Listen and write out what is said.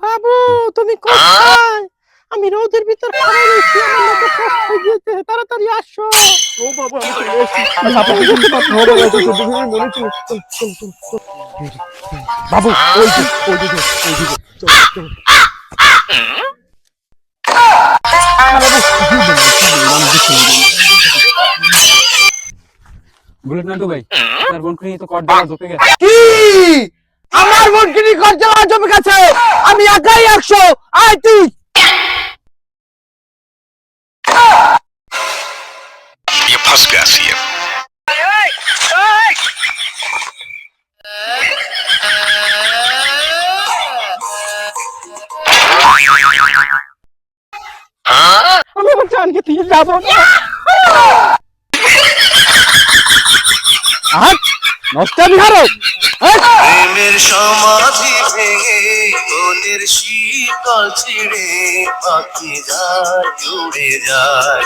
বাবু তুমি কোথায়? আমি রোদের ভিতর খাড়া রয়েছি, আমার লোকে কষ্ট হয়ে গিয়েছে, তাড়াতাড়ি আসো। ও বাবু আমি চলে এসেছি। আপনাকে দেখতে পাচ্ছি। ও বাবু চল চল মনে চল চল চল চল চল। বাবু ওই যে ওইদিকে ওইদিকে চল চল। বুলেট নান্টু ভাই, তার বোন খুনি তো কট দেওয়া জপে গেছে। কি? আমার বোনকে কর দেওয়া জমে গেছে? আমি একাই 100, আয় তুই। ये फंस गया सीएम। আমি আমার জানকে দিয়ে যাবো না। নষ্ট বিহারো প্রেমের সমাধি ভেঙে মনের শীতল ছিঁড়ে পাখি যায় উড়ে যায়।